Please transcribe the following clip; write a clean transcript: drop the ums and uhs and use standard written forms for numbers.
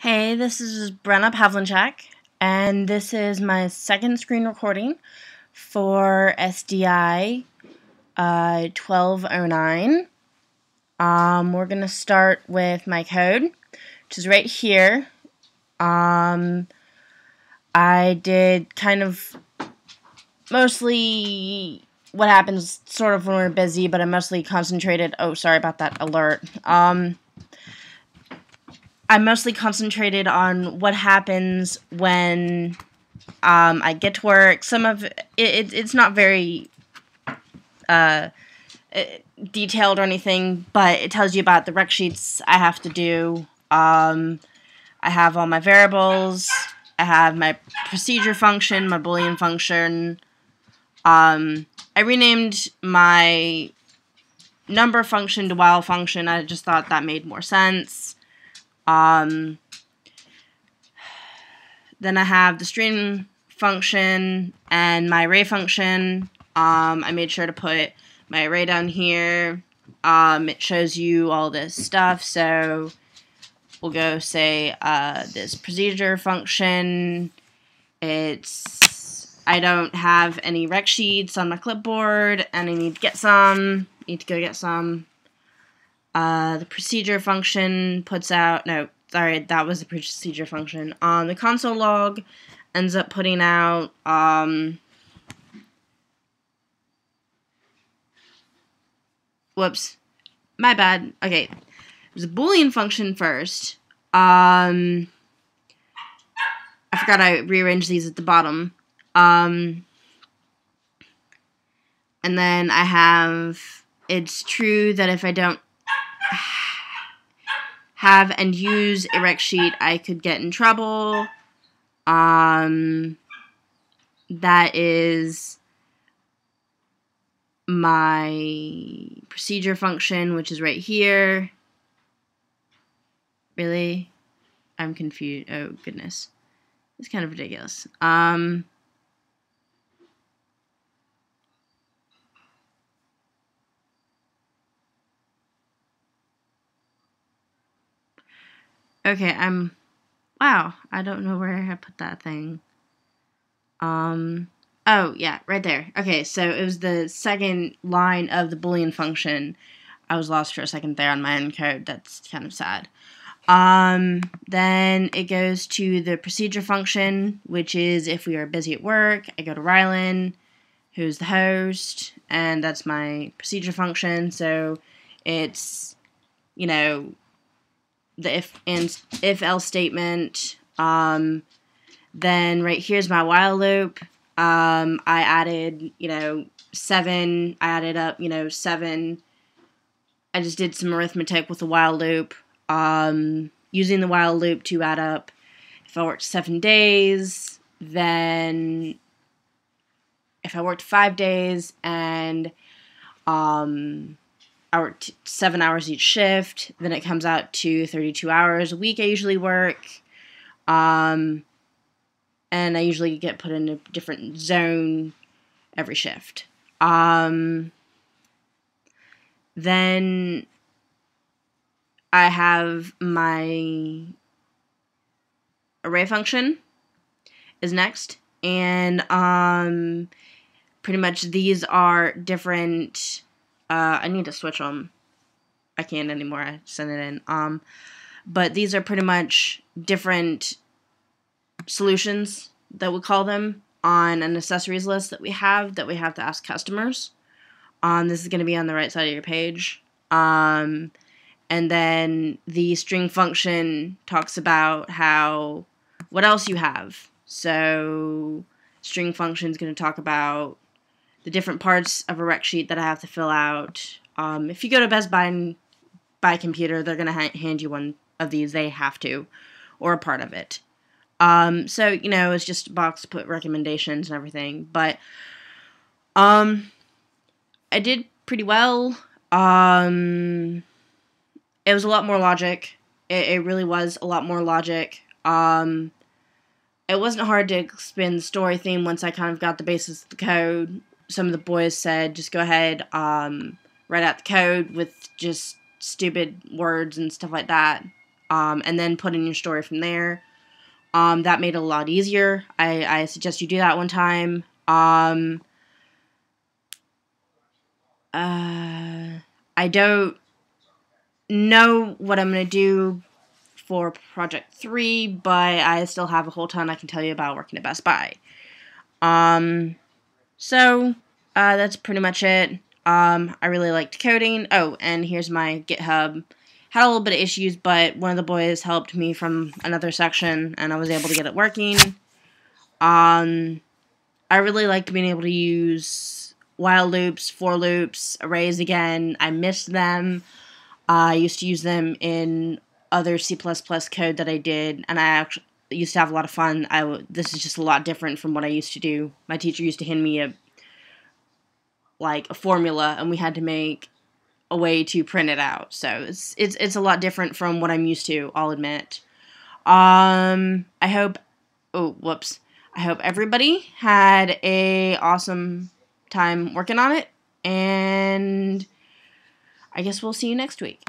Hey, this is Brenna Pavlinchak, and this is my second screen recording for SDI 1209. We're going to start with my code, which is right here. I did kind of mostly what happens sort of when we're busy, but I mostly concentrated, oh, sorry about that alert. I mostly concentrated on what happens when I get to work. Some of it's not very detailed or anything, but it tells you about the rec sheets I have to do. I have all my variables. I have my procedure function, my Boolean function. I renamed my number function to while function. I just thought that made more sense. Then I have the string function and my array function. I made sure to put my array down here. It shows you all this stuff, so we'll go say this procedure function. I don't have any rec sheets on my clipboard, and I need to get some. Need to go get some. The procedure function puts out, no, sorry, that was the procedure function. The console log ends up putting out, whoops, my bad. Okay, there's a Boolean function first. I forgot I rearranged these at the bottom. And then I have, it's true that if I don't have and use a rec sheet, I could get in trouble. That is my procedure function, which is right here. Really? I'm confused. Oh, goodness. It's kind of ridiculous. Okay, wow, I don't know where I put that thing. Oh, yeah, right there. Okay, so it was the second line of the Boolean function. I was lost for a second there on my own code. That's kind of sad. Then it goes to the procedure function, which is if we are busy at work, I go to Rylan, who's the host, and that's my procedure function. So it's, you know, the if-else statement. Then right here's my while loop. I added, 7. I added up, 7. I just did some arithmetic with the while loop. Using the while loop to add up. If I worked 7 days, then if I worked 5 days and I worked 7 hours each shift, then it comes out to 32 hours a week I usually work. And I usually get put in a different zone every shift. Then I have my array function is next. And pretty much these are different. I need to switch them. I can't anymore. I sent it in. But these are pretty much different solutions that we call them on an accessories list that we have to ask customers. This is going to be on the right side of your page. And then the string function talks about what else you have. So string function is going to talk about the different parts of a rec sheet that I have to fill out. If you go to Best Buy and buy a computer, they're going to hand you one of these. They have to, or a part of it. So, it's just a box to put recommendations and everything. But I did pretty well. It was a lot more logic. It really was a lot more logic. It wasn't hard to spin the story theme once I kind of got the basis of the code. Some of the boys said, just go ahead, write out the code with just stupid words and stuff like that. and then put in your story from there. That made it a lot easier. I suggest you do that one time. I don't know what I'm going to do for Project 3, but I still have a whole ton I can tell you about working at Best Buy. So, that's pretty much it. I really liked coding. Oh, and here's my GitHub. Had a little bit of issues, but one of the boys helped me from another section, and I was able to get it working. I really liked being able to use while loops, for loops, arrays again. I missed them. I used to use them in other C++ code that I did, and I actually used to have a lot of fun. This is just a lot different from what I used to do. My teacher used to hand me a formula, and we had to make a way to print it out. So it's a lot different from what I'm used to, I'll admit. I hope everybody had a awesome time working on it, and I guess we'll see you next week.